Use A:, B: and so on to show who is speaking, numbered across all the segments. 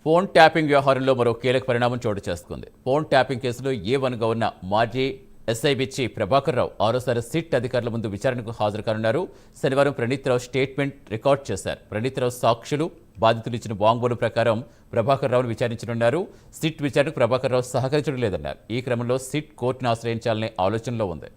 A: Phone tapping వ్యవహారంలో మరో కీలక పరిణామం చోటు చేసుకుంది. ఫోన్ ట్యాపింగ్ కేసులో ఏ1గా ఉన్న మాజీ ఎస్ఐ బిచ్చి ప్రభాకర్ రావు ఆరోసారి సిట్ అధికారుల ముందు విచారణకు హాజరు కానున్నారు. శనివారం ప్రణీత్ రావు స్టేట్మెంట్ రికార్డ్ చేశారు. ప్రణీత్ రావు సాక్షులు, బాధితులు ఇచ్చిన వాంగ్మూలం ప్రకారం ప్రభాకర్ రావును విచారించనున్నారు. సిట్ విచారణకు ప్రభాకర్ రావు సహకరించడం లేదన్నారు. ఈ క్రమంలో సిట్ కోర్టును ఆశ్రయించాలనే ఆలోచనలో ఉంది.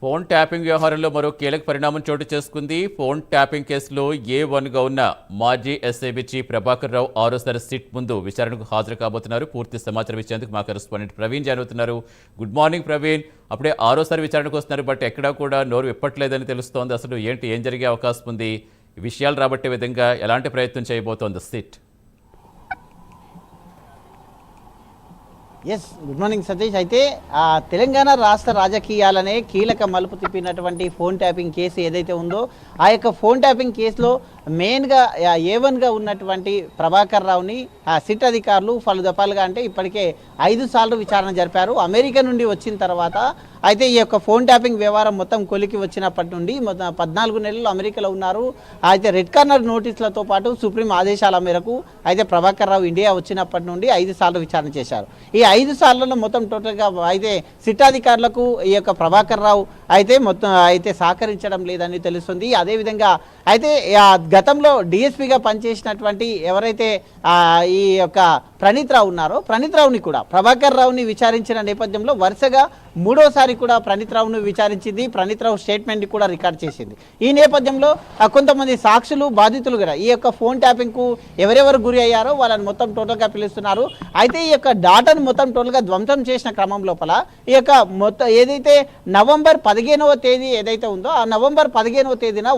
A: ఫోన్ ట్యాపింగ్ వ్యవహారంలో మరో కీలక పరిణామం చోటు చేసుకుంది. ఫోన్ ట్యాపింగ్ కేసులో ఏ1గా ఉన్న మాజీ ఎస్ఐ బిచ్చి ప్రభాకర్ రావు ఆరోసారి సిట్ ముందు విచారణకు హాజరు కాబోతున్నారు. పూర్తి సమాచారం ఇచ్చేందుకు మా కరెస్పాండెంట్ ప్రవీణ్ జాయిన్ అవుతున్నారు. Good morning Praveen. అప్పుడే ఆరోసారి విచారణకు వస్తున్నారు, బట్ ఎక్కడా కూడా నోరు విప్పట్లేదని తెలుస్తోంది. అసలు ఏం జరిగే అవకాశం ఉంది? విషయాలు రాబట్టే విధంగా ఎలాంటి ప్రయత్నం చేయబోతోంది సిట్?
B: Yes, good morning Satish. అయితే తెలంగాణ రాష్ట్ర రాజకీయాలనే కీలక మలుపు తిప్పినటువంటి ఫోన్ ట్యాపింగ్ కేసు ఏదైతే ఉందో, ఆ యొక్క ఫోన్ ట్యాపింగ్ కేసులో మెయిన్గా ఏ1గా ఉన్నటువంటి ప్రభాకర్ రావుని సిట్ అధికారులు పలు దఫాలుగా అంటే ఇప్పటికే 5 సార్లు విచారణ జరిపారు. అమెరికా నుండి వచ్చిన తర్వాత అయితే ఈ యొక్క ఫోన్ ట్యాపింగ్ వ్యవహారం మొత్తం కొలికి వచ్చినప్పటి నుండి 14 నెలలు అమెరికాలో ఉన్నారు. అయితే రెడ్ కార్నర్ నోటీసులతో పాటు సుప్రీం ఆదేశాల మేరకు అయితే ప్రభాకర్ రావు ఇండియా వచ్చినప్పటి నుండి 5 సార్లు విచారణ చేశారు. ఈ 5 సార్లలో మొత్తం టోటల్గా అయితే సిట్ అధికారులకు ఈ యొక్క ప్రభాకర్ రావు అయితే సహకరించడం లేదని తెలుస్తుంది. అదేవిధంగా అయితే గతంలో డిఎస్పీగా పనిచేసినటువంటి ఎవరైతే ఈ యొక్క ప్రణీత్ రావు ఉన్నారో, ప్రణీత్ రావుని కూడా ప్రభాకర్ రావుని విచారించిన నేపథ్యంలో వరుసగా 3వసారి కూడా ప్రణీత్ రావును విచారించింది. ప్రణీత్ రావు స్టేట్మెంట్ కూడా రికార్డ్ చేసింది. ఈ నేపథ్యంలో కొంతమంది సాక్షులు, బాధితులు కూడా ఈ యొక్క ఫోన్ ట్యాపింగ్కు ఎవరెవరు గురి అయ్యారో వాళ్ళని మొత్తం టోటల్గా పిలుస్తున్నారు. అయితే ఈ యొక్క డాటాను మొత్తం టోటల్గా ధ్వంసం చేసిన క్రమం లోపల ఈ యొక్క మొత్తం ఏదైతే నవంబర్ 15వ తేదీ ఏదైతే ఉందో, ఆ నవంబర్ 15వ తేదీన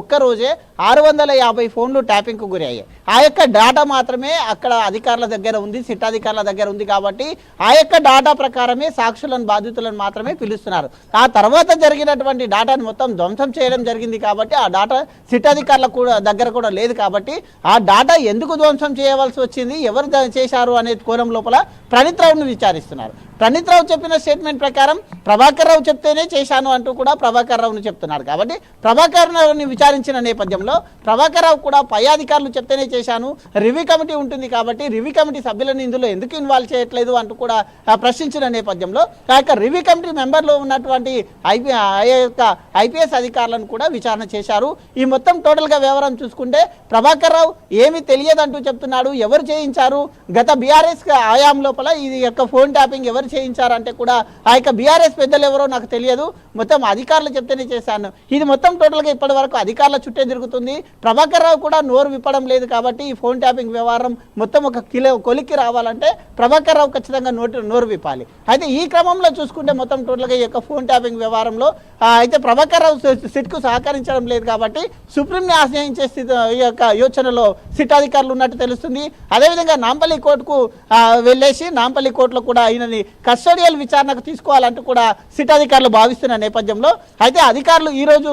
B: ఒక్క రోజే 650 ఫోన్లు ట్యాపింగ్కు గురి అయ్యాయి. ఆ యొక్క డాటా మాత్రమే అక్కడ అధికారుల దగ్గర ఉంది, సిట్ అధికారుల దగ్గర ఉంది. కాబట్టి ఆ యొక్క డాటా ప్రకారమే సాక్షులను, బాధితులను మాత్రమే పిలుస్తున్నారు. ఆ తర్వాత జరిగినటువంటి డాటాను మొత్తం ధ్వంసం చేయడం జరిగింది. కాబట్టి ఆ డాటా సిట్ అధికారుల దగ్గర కూడా లేదు. కాబట్టి ఆ డాటా ఎందుకు ధ్వంసం చేయవలసి వచ్చింది, ఎవరు చేశారు అనే కోణం లోపల ప్రణీత్ రావును విచారిస్తున్నారు. ప్రణీత్ రావు చెప్పిన స్టేట్మెంట్ ప్రకారం ప్రభాకర్ రావు చెప్తేనే చేశాను అంటూ కూడా ప్రభాకర్ రావును చెప్తున్నారు. కాబట్టి ప్రభాకర్ రావుని విచారించిన నేపథ్యంలో ప్రభాకర్ రావు కూడా పై అధికారులు చెప్తేనే చేశాను, రివ్యూ కమిటీ ఉంటుంది కాబట్టి రివ్యూ కమిటీ సభ్యులను ఇందులో ఎందుకు ఇన్వాల్వ్ చేయట్లేదు అంటూ కూడా ప్రశ్నించిన నేపథ్యంలో ఆ యొక్క రివ్యూ కమిటీ మెంబర్లో ఉన్నటువంటి ఐపీఎస్ అధికారులను కూడా విచారణ చేశారు. ఈ మొత్తం టోటల్గా వ్యవహారం చూసుకుంటే ప్రభాకర్ రావు ఏమీ తెలియదంటూ చెప్తున్నాడు. ఎవరు చేయించారు, గత బీఆర్ఎస్ ఆయాం లోపల ఇది యొక్క ఫోన్ ట్యాపింగ్ ఎవరు చేయించారంటే కూడా ఆ యొక్క బీఆర్ఎస్ పెద్దలు ఎవరో నాకు తెలియదు, మొత్తం అధికారులు చెప్తేనే చేశాను. ఇది మొత్తం టోటల్గా ఇప్పటి వరకు అధికారుల చుట్టే తిరుగుతుంది. ప్రభాకర్ రావు కూడా నోరు విప్పడం లేదు. కాబట్టి ఈ ఫోన్ ట్యాపింగ్ వ్యవహారం మొత్తం ఒక కొలిక్కి రావాలంటే ప్రభాకర్ రావు ఖచ్చితంగా నోరు విప్పాలి. అయితే ఈ క్రమంలో చూసుకుంటే మొత్తం టోటల్గా ఈ యొక్క ఫోన్ ట్యాపింగ్ వ్యవహారంలో అయితే ప్రభాకర్ రావు సిట్కు సహకరించడం లేదు. కాబట్టి సుప్రీంని ఆశ్రయించే ఈ యొక్క యోచనలో సిట్ అధికారులు ఉన్నట్టు తెలుస్తుంది. అదేవిధంగా నాంపల్లి కోర్టుకు వెళ్ళేసి నాంపల్లి కోర్టులో కూడా ఈయనని కస్టోడియల్ విచారణకు తీసుకోవాలంటూ కూడా సిట్ అధికారులు భావిస్తున్న నేపథ్యంలో అయితే అధికారులు ఈరోజు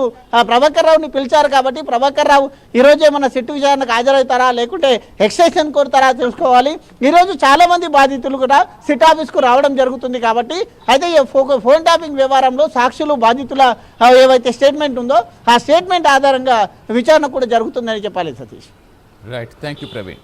B: ప్రభాకర్ రావుని పిలిచారు. కాబట్టి ప్రభాకర్ రావు ఈరోజు ఏమన్నా సిట్ విచారణకు హాజరవుతారా లేకుంటే ఎక్స్టెన్షన్ కోరుతారా తెలుసుకోవాలి. ఈరోజు చాలా మంది బాధితులు కూడా సిట్ ఆఫీస్కు రావడం జరుగుతుంది. కాబట్టి అయితే ఈ ఫోన్ ట్యాపింగ్ వ్యవహారంలో సాక్షులు, బాధితుల ఏవైతే స్టేట్మెంట్ ఉందో ఆ స్టేట్మెంట్ ఆధారంగా విచారణ కూడా జరుగుతుందని చెప్పాలి Satish.
A: Right, thank you Praveen.